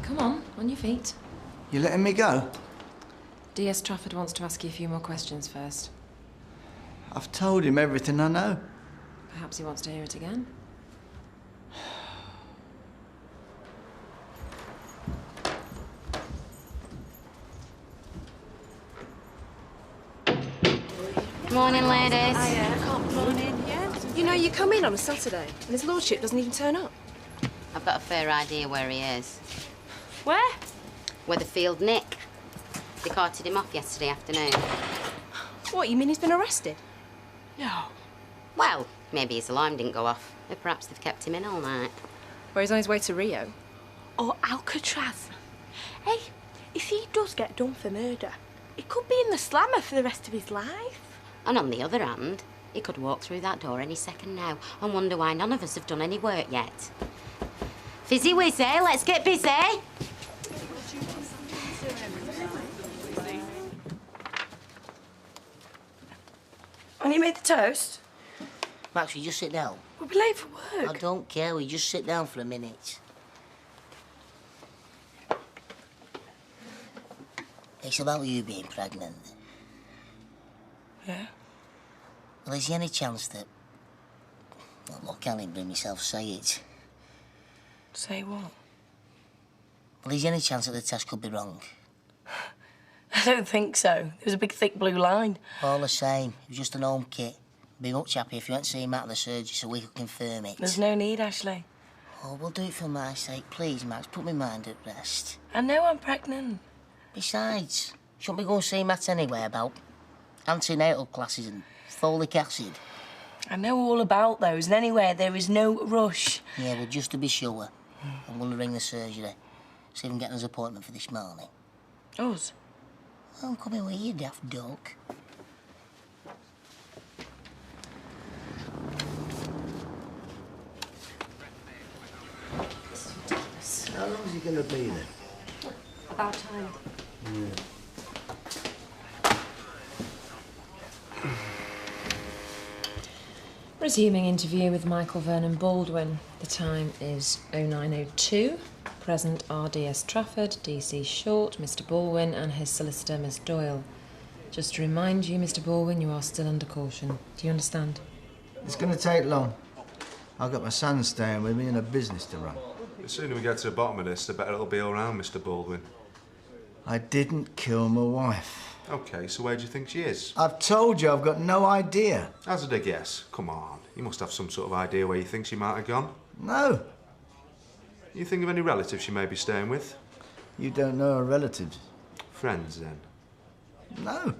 Come on your feet. You letting me go? DS Trafford wants to ask you a few more questions first. I've told him everything I know. Perhaps he wants to hear it again. Morning, ladies. Morning, yeah. You know, you come in on a Saturday and his lordship doesn't even turn up. I've got a fair idea where he is. Where? Weatherfield Nick. They carted him off yesterday afternoon. What, you mean he's been arrested? No. Well, maybe his alarm didn't go off. Or perhaps they've kept him in all night. Or he's on his way to Rio. Or Alcatraz. Hey, if he does get done for murder, he could be in the slammer for the rest of his life. And on the other hand, he could walk through that door any second now and wonder why none of us have done any work yet. Fizzy wizzy, let's get busy. And you made the toast? Max, you just sit down. We'll be late for work. I don't care, we just sit down for a minute. It's about you being pregnant. Yeah? Well, is there any chance that... Well, I can't even bring myself to say it. Say what? Well, is there any chance that the test could be wrong? I don't think so. There was a big, thick blue line. All the same, it was just an home kit. Be much happier if you went to see Matt at the surgery so we could confirm it. There's no need, Ashley. Oh, we'll do it for my sake. Please, Max, put my mind at rest. I know I'm pregnant. Besides, shouldn't we go and see Matt anyway about antenatal classes and folic acid? I know all about those, and anyway, there is no rush. Yeah, well, just to be sure, I'm going to ring the surgery, see if I can get us an appointment for this morning. Us? Oh, I'm coming with you, daft duck. How long is he going to be there? About time. Yeah. Resuming interview with Michael Vernon Baldwin. The time is 09:02. Present are DS Trafford, DC Short, Mr. Baldwin and his solicitor, Miss Doyle. Just to remind you, Mr. Baldwin, you are still under caution. Do you understand? It's going to take long. I've got my son staying with me and a business to run. The sooner we get to the bottom of this, the better it'll be all round, Mr. Baldwin. I didn't kill my wife. OK, so where do you think she is? I've told you I've got no idea. Hazard a guess. Come on. You must have some sort of idea where you think she might have gone. No. You think of any relatives she may be staying with? You don't know her relatives? Friends, then? No.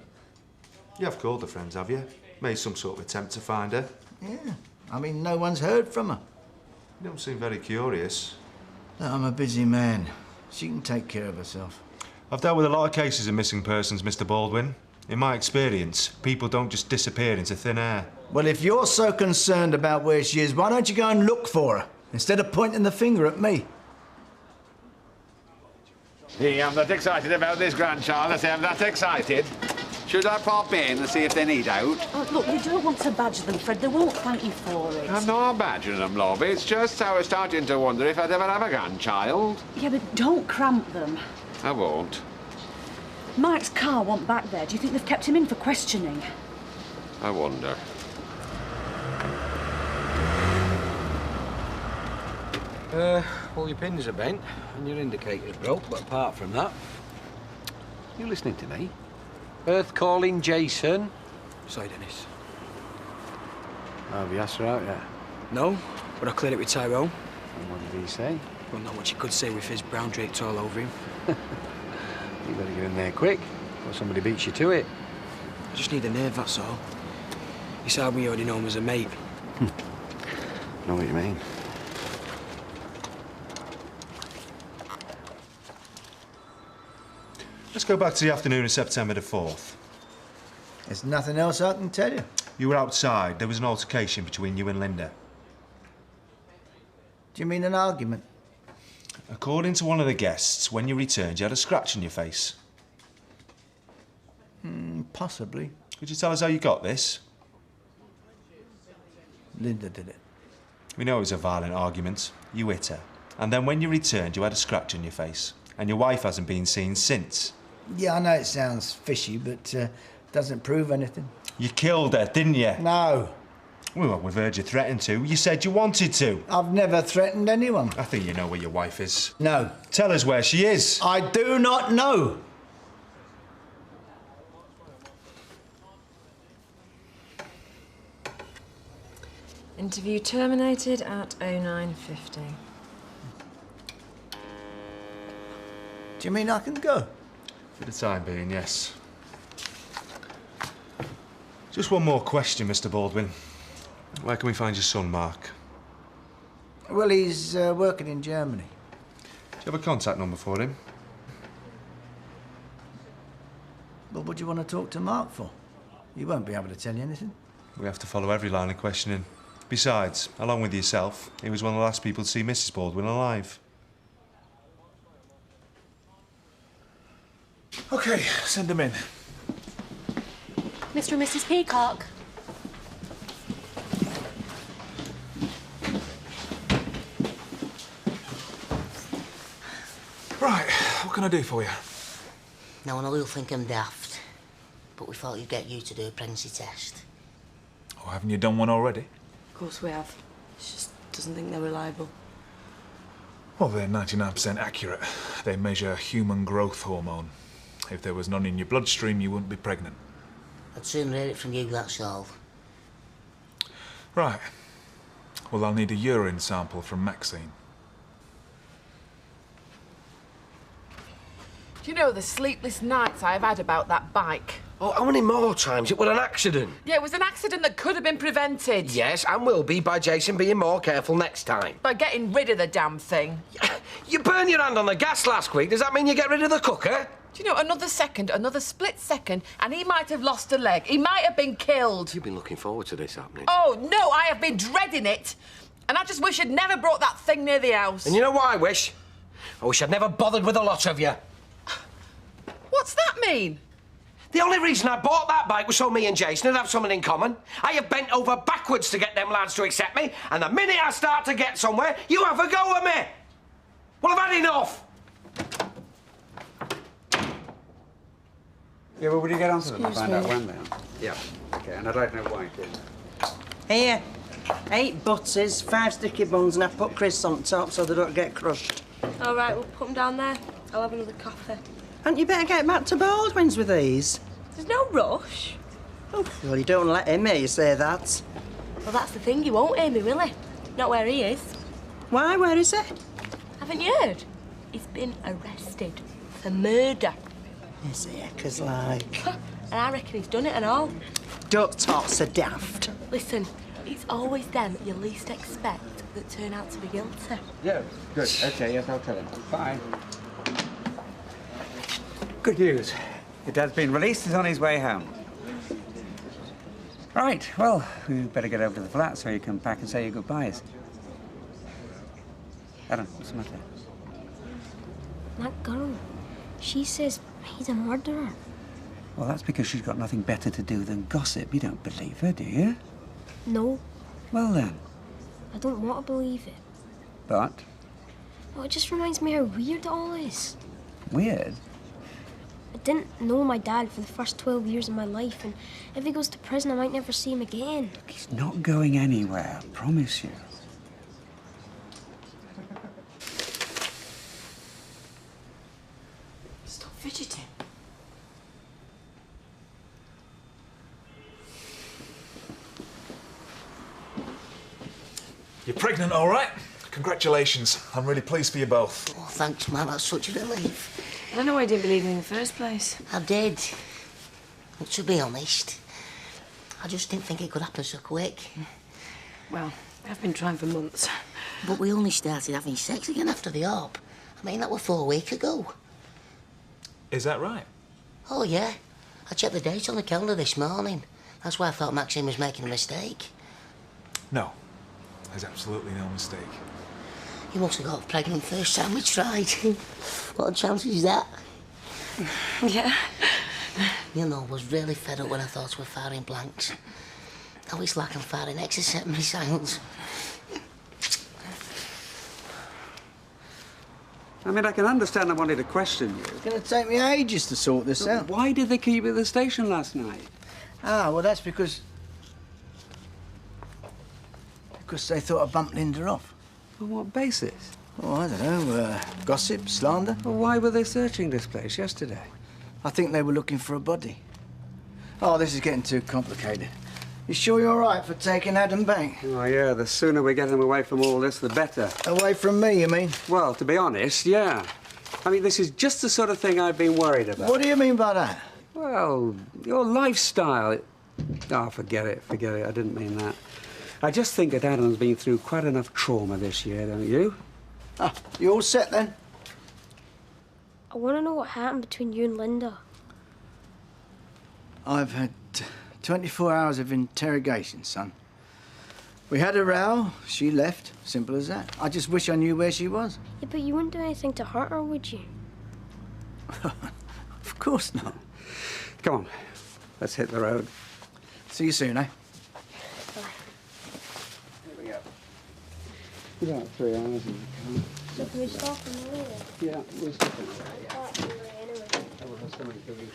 You have called her friends, have you? Made some sort of attempt to find her? Yeah. I mean, no one's heard from her. You don't seem very curious. No, I'm a busy man. She can take care of herself. I've dealt with a lot of cases of missing persons, Mr. Baldwin. In my experience, people don't just disappear into thin air. Well, if you're so concerned about where she is, why don't you go and look for her, instead of pointing the finger at me? Yeah, I'm not excited about this, grandchild. I say I'm not excited. Should I pop in and see if they need out? Oh, look, you don't want to badger them, Fred. They won't thank you for it. I'm not badgering them, love. It's just I was starting to wonder if I'd ever have a grandchild. Yeah, but don't cramp them. I won't. Mike's car won't back there. Do you think they've kept him in for questioning? I wonder. All your pins are bent and your indicator's broke, but apart from that... You listening to me? Earth calling Jason. Sorry, Dennis. Have you asked her out yet? No, but I cleared it with Tyrone. And what did he say? Well, not what you could say with his brown draped all over him. You better get in there quick, or somebody beats you to it. I just need a nerve, that's all. Besides, we already know him as a mate. Know what you mean. Let's go back to the afternoon of September the 4th. There's nothing else I can tell you. You were outside. There was an altercation between you and Linda. Do you mean an argument? According to one of the guests, when you returned, you had a scratch on your face. Possibly. Could you tell us how you got this? Linda did it. We know it was a violent argument. You hit her. And then when you returned, you had a scratch on your face. And your wife hasn't been seen since. Yeah, I know it sounds fishy, but doesn't prove anything. You killed her, didn't you? No. Well, we've heard you threaten to. You said you wanted to. I've never threatened anyone. I think you know where your wife is. No. Tell us where she is. I do not know. Interview terminated at 09:50. Do you mean I can go? For the time being, yes. Just one more question, Mr. Baldwin. Where can we find your son, Mark? Well, he's working in Germany. Do you have a contact number for him? Well, what do you want to talk to Mark for? He won't be able to tell you anything. We have to follow every line of questioning. Besides, along with yourself, he was one of the last people to see Mrs. Baldwin alive. OK, send him in. Mr. and Mrs. Peacock. Right, what can I do for you? Now, I know you'll think I'm daft, but we thought you'd get you to do a pregnancy test. Oh, haven't you done one already? Of course we have. She just doesn't think they're reliable. Well, they're 99% accurate. They measure human growth hormone. If there was none in your bloodstream, you wouldn't be pregnant. I'd sooner hear it from you, that's all. Right. Well, I'll need a urine sample from Maxine. Do you know the sleepless nights I've had about that bike? Oh, how many more times? It was an accident. Yeah, it was an accident that could have been prevented. Yes, and will be by Jason being more careful next time. By getting rid of the damn thing. You burned your hand on the gas last week. Does that mean you get rid of the cooker? Do you know, another second, another split second, and he might have lost a leg. He might have been killed. You've been looking forward to this happening. Oh, no, I have been dreading it. And I just wish I'd never brought that thing near the house. And you know what I wish? I wish I'd never bothered with the lot of you. What's that mean? The only reason I bought that bike was so me and Jason would have something in common. I have bent over backwards to get them lads to accept me, and the minute I start to get somewhere, you have a go at me. Well, I've had enough. Yeah, well, would you get onto them and Excuse find out me. when they are? Yeah. OK, and I'd like to know why, too. Here, 8 butters, 5 sticky buns, and I put crisps on top so they don't get crushed. All right, we'll put them down there. I'll have another coffee. Hadn't you better get back to Baldwin's with these? There's no rush. Oh, well, you don't let him hear you say that. Well, that's the thing. He won't hear me, will he? Not where he is. Why? Where is he? Haven't you heard? He's been arrested for murder. Is he? 'Cause like... And I reckon he's done it and all. Don't talk so daft. Listen, it's always them you least expect that turn out to be guilty. Yeah, good. OK, yes, I'll tell him. Bye. Good news. Your dad's been released. He's on his way home. Right, well, we better get over to the flat so you can pack and say your goodbyes. Ellen, what's the matter? That girl, she says he's a murderer. Well, that's because she's got nothing better to do than gossip. You don't believe her, do you? No, Well, then. I don't want to believe it. But? Well, it just reminds me how weird it all is. Weird? I didn't know my dad for the first 12 years of my life, and if he goes to prison, I might never see him again. He's not going anywhere, I promise you. Stop fidgeting. You're pregnant, all right? Congratulations. I'm really pleased for you both. Oh, thanks, man. That's such a relief. I don't know why I didn't believe you in the first place. I did. But to be honest, I just didn't think it could happen so quick. Well, I've been trying for months. But we only started having sex again after the op. I mean, that was 4 weeks ago. Is that right? Oh, yeah. I checked the date on the calendar this morning. That's why I thought Maxine was making a mistake. No. There's absolutely no mistake. You must have got pregnant first time we tried. What a chance is that? Yeah. You know, I was really fed up when I thought we were firing blanks. Now it's like I'm firing exocet missiles. I mean, I can understand I wanted to question you. It's going to take me ages to sort this out. Why did they keep you at the station last night? Ah, well, that's because they thought I bumped Linda off. On what basis? Oh, I don't know, gossip, slander. Well, why were they searching this place yesterday? I think they were looking for a body. Oh, this is getting too complicated. You sure you're all right for taking Adam back? Oh, yeah, the sooner we get him away from all this, the better. Away from me, you mean? Well, to be honest, yeah. I mean, this is just the sort of thing I've been worried about. What do you mean by that? Well, your lifestyle... Oh, forget it, I didn't mean that. I just think that Adam's been through quite enough trauma this year, don't you? Ah, you all set then? I want to know what happened between you and Linda. I've had 24 hours of interrogation, son. We had a row, she left, simple as that. I just wish I knew where she was. Yeah, but you wouldn't do anything to hurt her, would you? Of course not. Come on, let's hit the road. See you soon, eh? Here we go. About 3 hours in the car. So can we stop and later? Yeah, we'll stop in there, yeah. Anyway. Oh, well, that's something to do.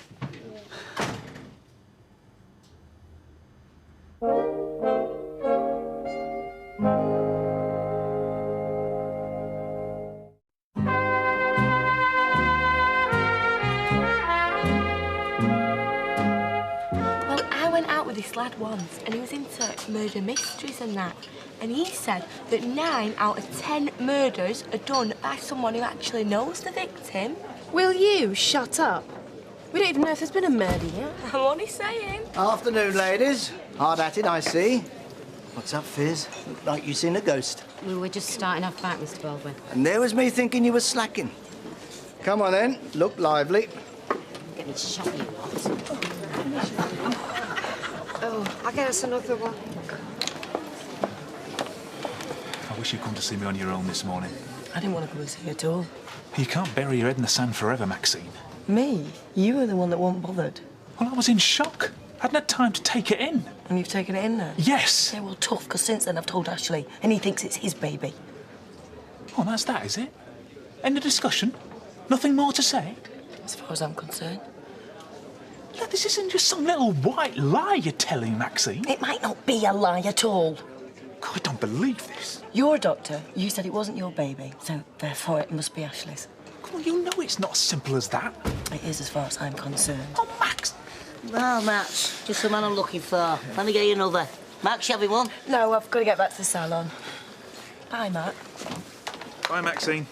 Well, I went out with this lad once and he was into murder mysteries and that. And he said that 9 out of 10 murders are done by someone who actually knows the victim. Will you shut up? We don't even know if there's been a murder yet. I'm only saying. Afternoon, ladies. Hard at it, I see. What's up, Fizz? Look like you seen a ghost. We were just starting off back, Mr. Baldwin. And there was me thinking you were slacking. Come on, then. Look lively. Getting shot, you lot. Oh, I'll get us another one. I wish you'd come to see me on your own this morning. I didn't want to come and see you at all. You can't bury your head in the sand forever, Maxine. Me? You were the one that wasn't bothered. Well, I was in shock. I hadn't had time to take it in. And you've taken it in now? Yes. Yeah, well, tough, because since then I've told Ashley, and he thinks it's his baby. Oh, that's that, is it? End of discussion? Nothing more to say? As far as I'm concerned. Look, this isn't just some little white lie you're telling, Maxine. It might not be a lie at all. God, I don't believe this. You're a doctor. You said it wasn't your baby, so therefore it must be Ashley's. Come on, you know it's not as simple as that. It is as far as I'm concerned. Oh, Max! Well, Max, just the man I'm looking for. Let me get you another. Max, you having one? No, I've got to get back to the salon. Bye, Matt. Bye, Maxine.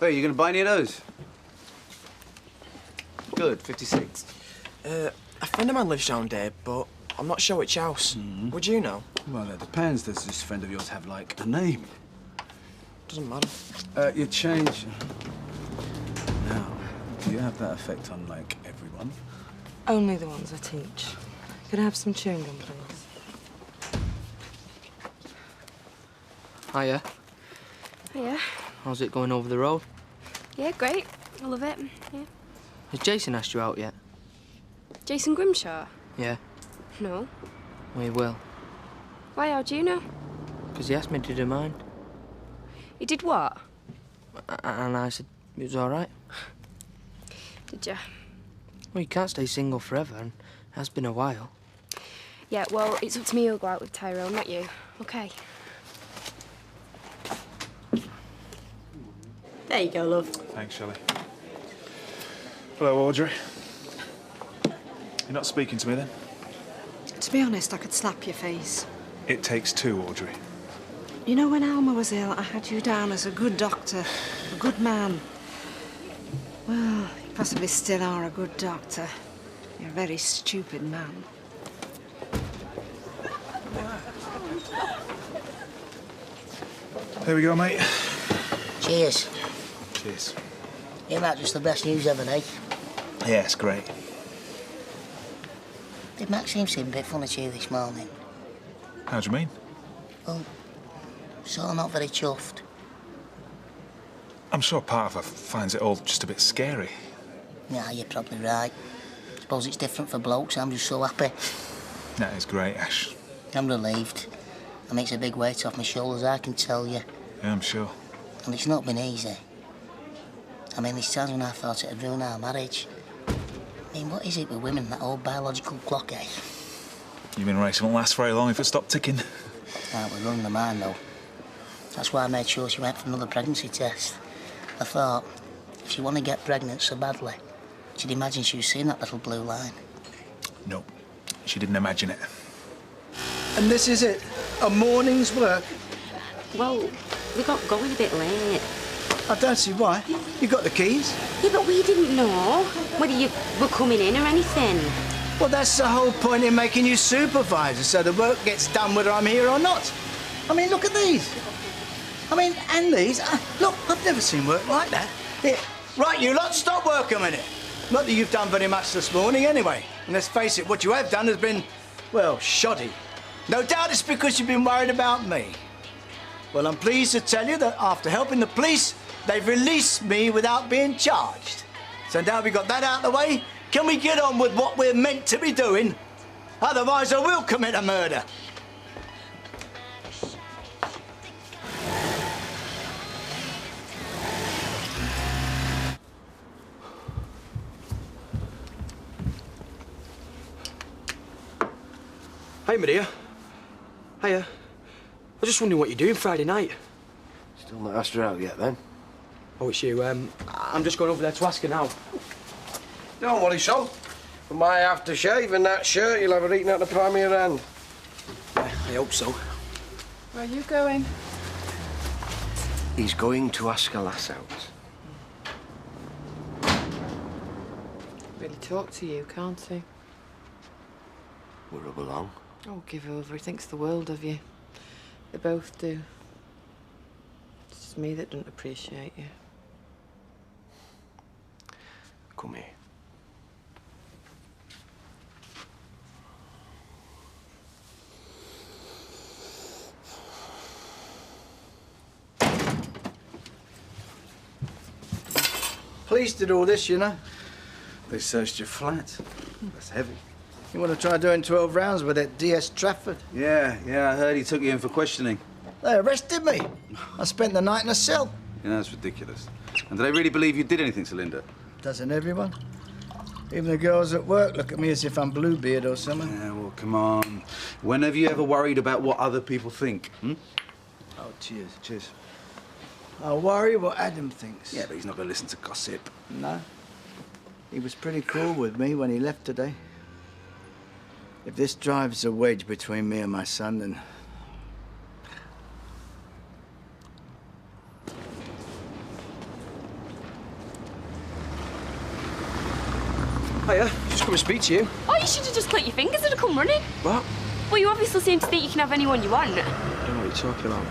Hey, you going to buy any of those? Good, 56. A friend of mine lives down there, but I'm not sure which house. Would you know? Well, it depends. Does this friend of yours have, like, a name? Doesn't matter. You change... Now, do you have that effect on, like, everyone? Only the ones I teach. Could I have some chewing gum, please? Hiya. Yeah. How's it going over the road? Yeah, great. I love it. Yeah. Has Jason asked you out yet? Jason Grimshaw? Yeah. No. We will. Why, how do you know? Because he asked me to do mine. You did what? And I said it was all right. Did you? Well, you can't stay single forever, and it has been a while. Yeah, well, it's up to me who'll go out with Tyrone, not you. OK. There you go, love. Thanks, Shelley. Hello, Audrey. You're not speaking to me, then? To be honest, I could slap your face. It takes two, Audrey. You know, when Alma was ill, I had you down as a good doctor, a good man. Well, you possibly still are a good doctor. You're a very stupid man. There we go, mate. Cheers. Cheers. Ain't that just the best news ever, eh? Yeah, it's great. Did Maxine seem a bit funny to you this morning? How do you mean? Well, sort of not very chuffed. I'm sure part of her finds it all just a bit scary. Yeah, you're probably right. Suppose it's different for blokes. I'm just so happy. That is great, Ash. I'm relieved. It makes a big weight off my shoulders, I can tell you. Yeah, I'm sure. And it's not been easy. I mean, there's times when I thought it'd ruin our marriage. I mean, what is it with women, that old biological clock, eh? You've been right, it won't last very long if it stopped ticking. Right, we're running the mine, though. That's why I made sure she went for another pregnancy test. I thought, if she wanted to get pregnant so badly, she'd imagine she was seeing that little blue line. No, she didn't imagine it. And this is it? A morning's work? Well, we got going a bit late. I don't see why. You got the keys? Yeah, but we didn't know whether you were coming in or anything. Well, that's the whole point in making you supervisor, so the work gets done whether I'm here or not. I mean, look at these. I mean, and these. Look, I've never seen work like that. Here, right, you lot, stop work a minute. Not that you've done very much this morning, anyway. And let's face it, what you have done has been, well, shoddy. No doubt it's because you've been worried about me. Well, I'm pleased to tell you that after helping the police, they've released me without being charged. So now we've got that out of the way, can we get on with what we're meant to be doing? Otherwise, I will commit a murder. Hey, Maria. Hiya. I was just wondering what you're doing Friday night. Still not asked her out yet, then? Oh, it's you. I'm just going over there to ask her now. Don't worry, son. For my aftershave and that shirt, you'll have her eating out the palm of your hand. Yeah, I hope so. Where are you going? He's going to ask a lass out. Really talk to you, can't he? We'll rub along. Oh, give over. He thinks the world of you. They both do. It's just me that doesn't appreciate you. Come here. Police did all this, you know. They searched your flat. That's heavy. You want to try doing 12 rounds with that DS Trafford? Yeah, I heard he took you in for questioning. They arrested me. I spent the night in a cell. You know, that's ridiculous. And do they really believe you did anything to Linda? Doesn't everyone? Even the girls at work look at me as if I'm Bluebeard or something. Yeah, well, come on. When have you ever worried about what other people think? Hmm? Oh, cheers. Cheers. I'll worry what Adam thinks. Yeah, but he's not going to listen to gossip. No. He was pretty cool with me when he left today. If this drives a wedge between me and my son, then... Hiya, just come and speak to you. Oh, you should have just clicked your fingers and come running. What? Well, you obviously seem to think you can have anyone you want. I don't know what you're talking about.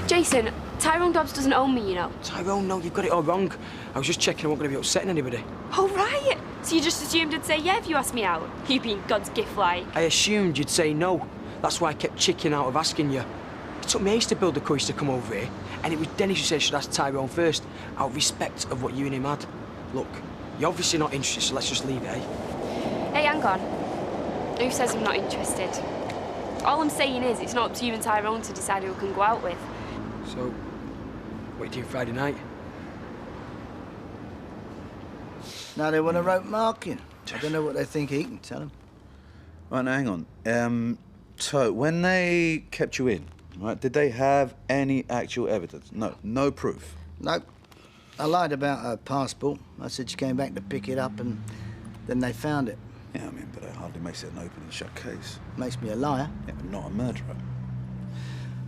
Jason, Tyrone Dobbs doesn't own me, you know. Tyrone, no, you've got it all wrong. I was just checking I wasn't going to be upsetting anybody. Oh, right. So you just assumed I'd say yeah if you asked me out? You being God's gift like. I assumed you'd say no. That's why I kept chicking out of asking you. It took me ages to build the courage to come over here, and it was Dennis who said I should ask Tyrone first, out of respect of what you and him had. Look, you're obviously not interested, so let's just leave it, eh? Hey, hang on. Who says I'm not interested? All I'm saying is it's not up to you and Tyrone to decide who we can go out with. So, what are you doing Friday night? Now they want a rope marking. I don't know what they think he can tell them. Right, now, hang on. So, when they kept you in, right, did they have any actual evidence? No, no proof? Nope. I lied about her passport. I said she came back to pick it up and then they found it. Yeah, I mean, but it hardly makes it an open and shut case. Makes me a liar. Yeah, but not a murderer.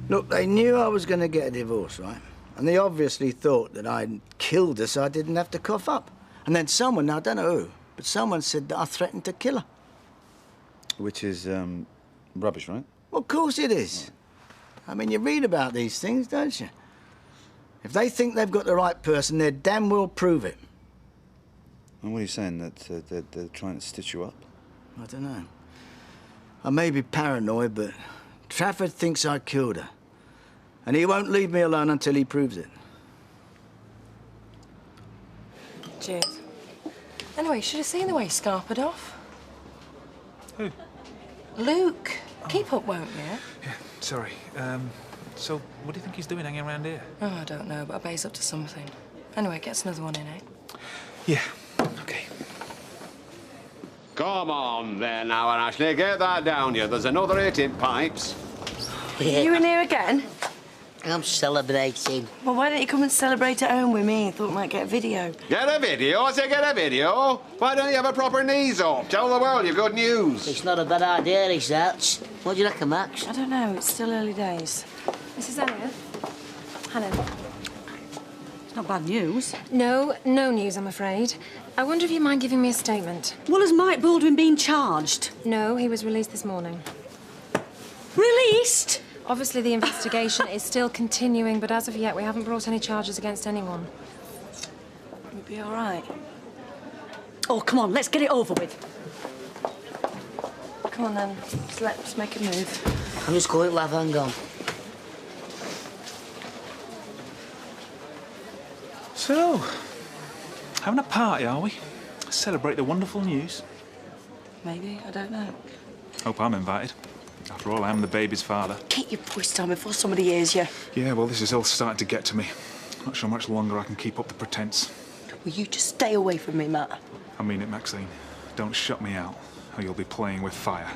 Look, they knew I was going to get a divorce, right? And they obviously thought that I'd killed her so I didn't have to cough up. And then someone, now I don't know who, but someone said that I threatened to kill her. Which is, rubbish, right? Well, of course it is. I mean, you read about these things, don't you? If they think they've got the right person, they're damn well prove it. And what are you saying, that they're trying to stitch you up? I don't know. I may be paranoid, but Trafford thinks I killed her. And he won't leave me alone until he proves it. Cheers. Anyway, you should have seen the way he scarpered off. Who? Luke. Keep up, won't you? Yeah, Sorry. So what do you think he's doing hanging around here? Oh, I don't know, but I bet he's up to something. Anyway, gets another one in, eh? Yeah. Okay. Come on then, now, Ashley, get that down here. There's another 8 in pipes. Are you in here again? I'm celebrating. Well, why don't you come and celebrate at home with me? I thought we might get a video. Get a video? I say get a video. Why don't you have a proper knees up? Tell the world you've good news. It's not a bad idea, is that? What do you reckon, Max? I don't know. It's still early days. Mrs. Elliot? Helen? It's not bad news. No news, I'm afraid. I wonder if you mind giving me a statement. Well, has Mike Baldwin been charged? No, he was released this morning. Released? Obviously, the investigation is still continuing, but as of yet, we haven't brought any charges against anyone. You'll be all right. Oh, come on, let's get it over with. Come on, then. Let's make a move. I'm just going, love, hang on. So, having a party, are we? Celebrate the wonderful news. Maybe, I don't know. Hope I'm invited. After all, I'm the baby's father. Keep your voice down before somebody hears you. Yeah, well, this is all starting to get to me. Not sure how much longer I can keep up the pretense. Will you just stay away from me, Matt? I mean it, Maxine. Don't shut me out, or you'll be playing with fire.